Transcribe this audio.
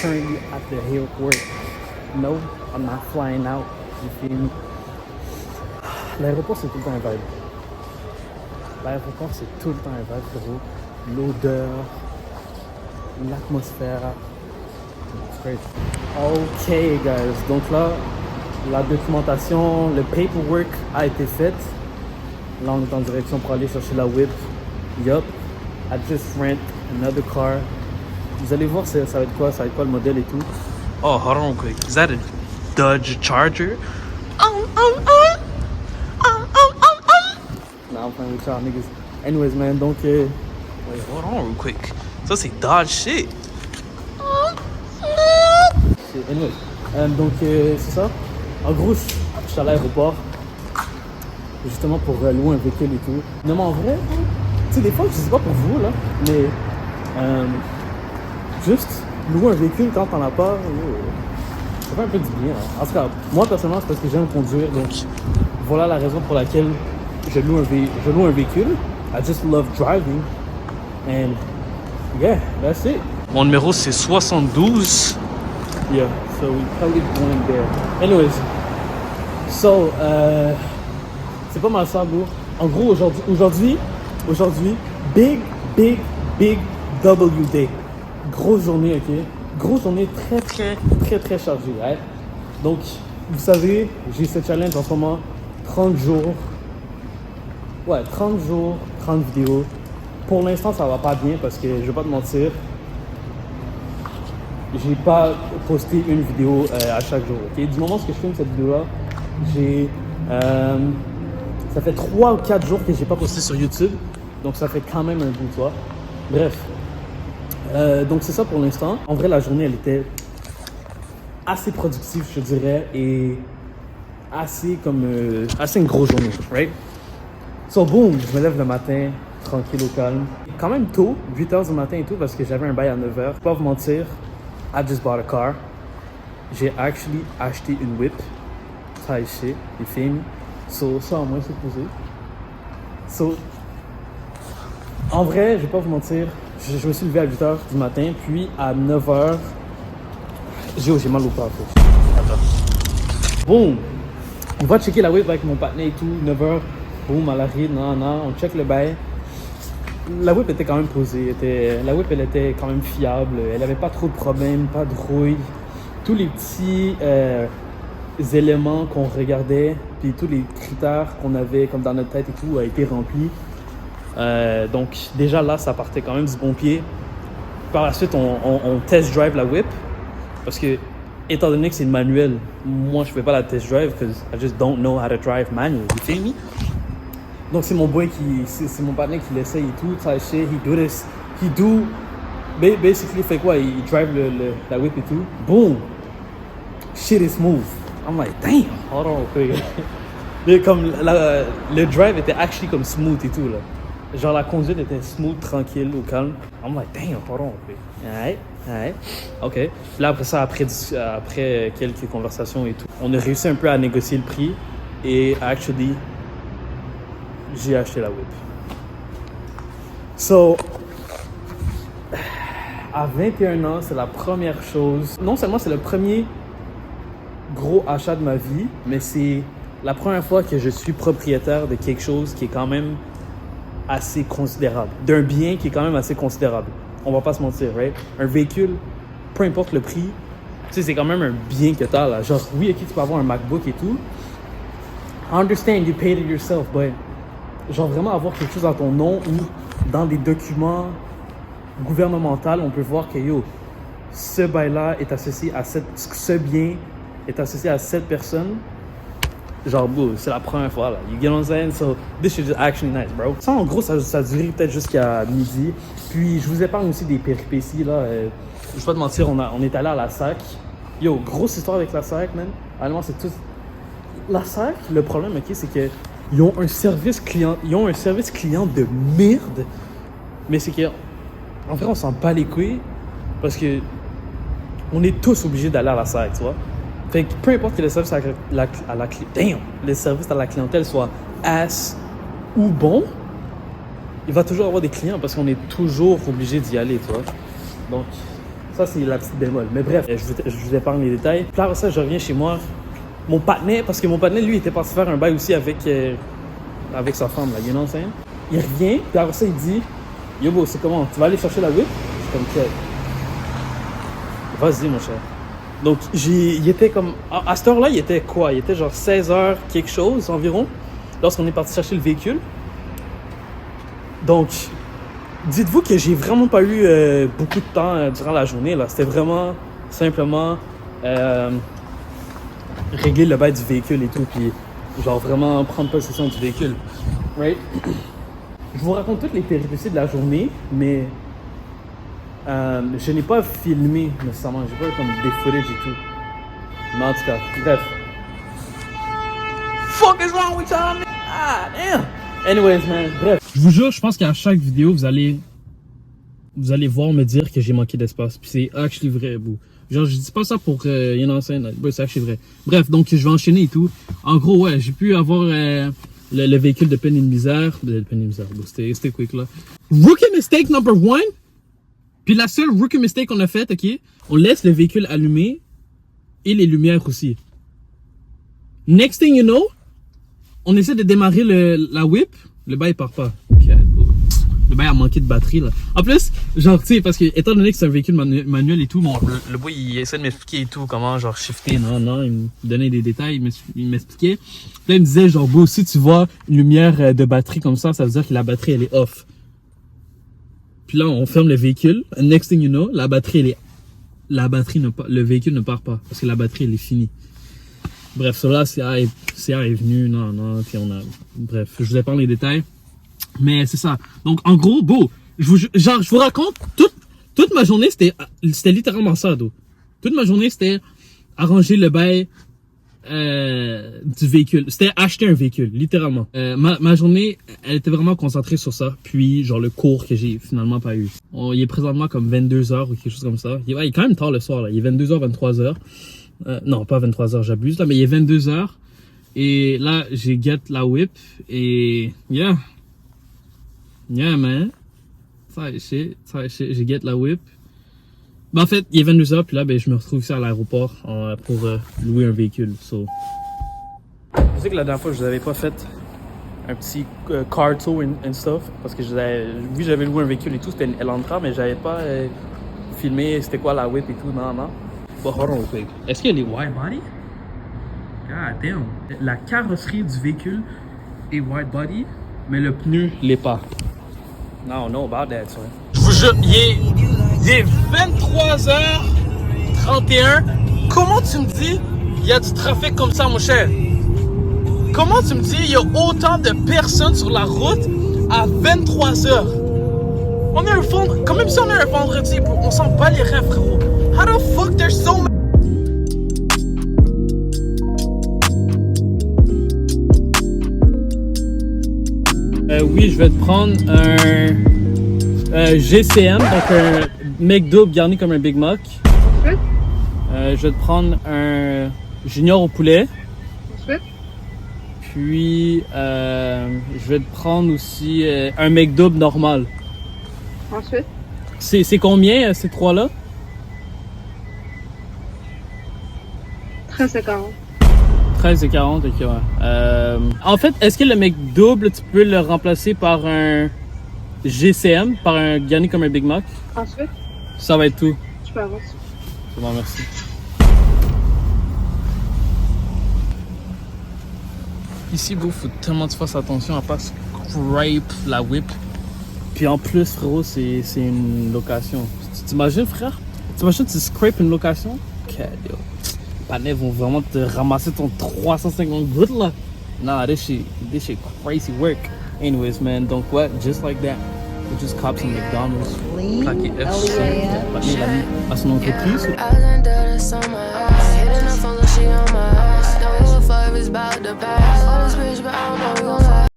currently at the airport. No, I'm not flying out. You feel me? L'aéroport, c'est tout le temps un vibe. L'aéroport, c'est tout le temps un vibe, frérot. L'odeur, l'atmosphère. It's crazy. Ok, guys. Donc là, la documentation, le paperwork a été fait. Là, on est en direction pour aller chercher la whip. Yup. I just rent another car. Vous allez voir, ça va être quoi? Ça va être quoi le modèle et tout? Oh, hold on real quick. Is that a Dodge Charger? Nah, I'm playing with y'all niggas. Anyways, man, donc... Wait, hold on real quick. Ça, c'est Dodge shit. Anyways, donc c'est ça. En gros, je suis à l'aéroport. Justement pour louer un véhicule et tout. Non, mais en vrai, tu sais, des fois, je sais pas pour vous, là, mais... juste louer un véhicule quand t'en as pas, ça fait un peu du bien. Hein. En tout cas, moi personnellement, c'est parce que j'aime conduire, donc voilà la raison pour laquelle je loue un véhicule. I just love driving, and yeah, that's it. Mon numéro, c'est 72. Yeah, so we probably going there. Anyways, so c'est pas mal ça, bro. En gros, aujourd'hui, big W day. Grosse journée, ok? Grosse journée très chargée, right? Donc, vous savez, j'ai ce challenge en ce moment, 30 jours. Ouais, 30 jours, 30 vidéos. Pour l'instant, ça va pas bien parce que, je vais pas te mentir, j'ai pas posté une vidéo à chaque jour, ok? Du moment où je filme cette vidéo-là, ça fait 3 ou 4 jours que j'ai pas posté sur YouTube, donc ça fait quand même un bout de temps. Bref. Donc c'est ça pour l'instant. En vrai, la journée, elle était assez productive, je dirais, et assez une grosse journée, right? So boom, je me lève le matin, tranquille au calme. Quand même tôt, 8h du matin et tout, parce que j'avais un bail à 9h. Pas vous mentir, I just bought a car. J'ai actually acheté une whip. Ça shit, you feel me? So ça, au moins, c'est posé. So, en vrai, je vais pas vous mentir, je me suis levé à 8h du matin, puis à 9h, j'ai mal au pas. Attends. Boum! On va checker la whip avec mon partenaire et tout, 9h, boum, à l'arrêt, on check le bail. La whip était quand même posée, la whip elle était quand même fiable, elle avait pas trop de problèmes, pas de rouille. Tous les petits éléments qu'on regardait, puis tous les critères qu'on avait comme dans notre tête et tout a été rempli. Donc déjà là, ça partait quand même du bon pied. Par la suite, on test drive la whip parce que étant donné que c'est une manuelle, moi je fais pas la test drive because I just don't know how to drive manual. You feel me? Donc c'est mon boy c'est mon partenaire qui l'essaye et tout. Ça shit, basically fait quoi? Il drive la whip et tout. Boom, shit is smooth. I'm like damn. Hold on, okay. Mais comme le drive était actually comme smooth et tout là. Genre la conduite était smooth, tranquille, au calme. I'm like, damn, pardon. Alright. OK. Là, après ça, après quelques conversations et tout, on a réussi un peu à négocier le prix. Et actually, j'ai acheté la whip. So, à 21 ans, c'est la première chose. Non seulement c'est le premier gros achat de ma vie, mais c'est la première fois que je suis propriétaire de quelque chose qui est quand même assez considérable, d'un bien qui est quand même assez considérable. On va pas se mentir, right? Un véhicule, peu importe le prix, tu sais, c'est quand même un bien que t'as là. Genre, oui, ok, tu peux avoir un MacBook et tout. I understand you paid it yourself, but genre vraiment avoir quelque chose dans ton nom ou dans des documents gouvernementaux, on peut voir que yo, ce bail-là est associé à ce bien est associé à cette personne. Genre, bro, c'est la première fois, là. You get what I'm saying? So, this shit is actually nice, bro. Ça, en gros, ça a duré peut-être jusqu'à midi. Puis, je vous épargne aussi des péripéties, là. Je vais pas te mentir, on est allé à la SAC. Yo, grosse histoire avec la SAC, man. Allemand, c'est tout... La SAC, le problème, OK, c'est que ils ont un service client de merde. Mais c'est que, en vrai, on s'en bat les couilles. Parce que on est tous obligés d'aller à la SAC, tu vois. Fait que peu importe que le service le service à la clientèle soit ass ou bon, il va toujours avoir des clients parce qu'on est toujours obligé d'y aller, tu vois. Donc, Ça, c'est la petite bémol. Mais bref, je vous épargne les détails. Puis après ça, je reviens chez moi. Mon partenaire, parce que mon partenaire, lui, était parti faire un bail aussi avec sa femme, là, you know what I'm saying? Il revient, puis après ça, il dit « Yo, bro, c'est comment? Tu vas aller chercher la whip? » Je suis comme « Quel? » Vas-y, mon cher. Donc, il était comme... À cette heure-là, il était quoi? Il était genre 16h quelque chose environ, lorsqu'on est parti chercher le véhicule. Donc, dites-vous que j'ai vraiment pas eu beaucoup de temps durant la journée, là. C'était vraiment, simplement, régler le bail du véhicule et tout, puis genre vraiment prendre possession du véhicule. Right? Je vous raconte toutes les péripéties de la journée, mais je n'ai pas filmé nécessairement. J'ai pas comme des footage et tout. Mais en tout cas, bref. Fuck is wrong with y'all? Ah, damn! Anyways, man, bref. Je vous jure, je pense qu'à chaque vidéo, vous allez voir me dire que j'ai manqué d'espace. Puis c'est actually vrai, boo. Genre, je dis pas ça pour you know, c'est actually vrai. Bref, donc je vais enchaîner et tout. En gros, ouais, j'ai pu avoir le véhicule de peine et de misère. C'était quick là. Rookie mistake number 1. Puis la seule rookie mistake qu'on a faite, ok, on laisse le véhicule allumé et les lumières aussi. Next thing you know, on essaie de démarrer la whip, le bail part pas. Okay, le bail a manqué de batterie là. En plus, genre tu sais, parce que étant donné que c'est un véhicule manuel et tout, bon, le boy il essaie de m'expliquer et tout, comment genre shifter, il me donnait des détails, il m'expliquait. Puis là il me disait genre, beau, si tu vois une lumière de batterie comme ça veut dire que la batterie elle est off. Puis là, on ferme le véhicule. Next thing you know, le véhicule ne part pas parce que la batterie, elle est finie. Bref, ça là, CA est venu, puis bref, je vous ai parlé les détails. Mais c'est ça. Donc, en gros, je vous raconte, toute ma journée, c'était littéralement ça, toute ma journée, c'était arranger le bail du véhicule. C'était acheter un véhicule, littéralement. Ma journée, elle était vraiment concentrée sur ça. Puis, genre, le cours que j'ai finalement pas eu. Il est présentement comme 22h ou quelque chose comme ça. Il est quand même tard le soir, là. Il est 22h, 23h. Non, pas 23h, j'abuse, là, mais il est 22h. Et là, j'ai get la whip. Et, yeah, man. Ça, j'ai get la whip. Ben, en fait, il est 22h, puis là, ben, je me retrouve ici à l'aéroport pour louer un véhicule. So. Je sais que la dernière fois, je vous avais pas fait un petit car tour and stuff, parce que oui, j'avais loué un véhicule et tout, c'était une Elantra, mais j'avais pas filmé c'était quoi la whip et tout, non. But hold on, quick. Est-ce qu'il y a les wide body? God damn. La carrosserie du véhicule est wide body, mais le pneu l'est pas. No, know about that, so. Je vous jure, il est 23h31. Comment tu me dis il y a du trafic comme ça, mon cher? Comment tu me dis il y a autant de personnes sur la route à 23h? On est quand même si on est un vendredi, bro, on s'en bat les rêves, frérot. How the fuck there's so many... Oui, je vais te prendre un GCM, donc un McDo garni comme un Big Mac. Je vais te prendre un junior au poulet. Puis, je vais te prendre aussi un McDo normal. Ensuite? C'est combien ces trois-là? 13,40. 13,40, ok, ouais. En fait, est-ce que le McDouble, tu peux le remplacer par un GCM, par un garni comme un Big Mac? Ensuite? Ça va être tout. Tu peux avancer. C'est bon, merci. Ici, il faut tellement que tu fasses attention à pas scrape la whip. Puis en plus, frérot, c'est une location. T'imagines, frère? T'imagines tu scrapes une location? Ok, yo. Les panais vont vraiment te ramasser ton 350 gouttes là. Nah, this shit crazy work. Anyways, man, donc ouais, just like that. We just cop some McDonald's. Plaqué FC. Plaqué l'ami à son entreprise.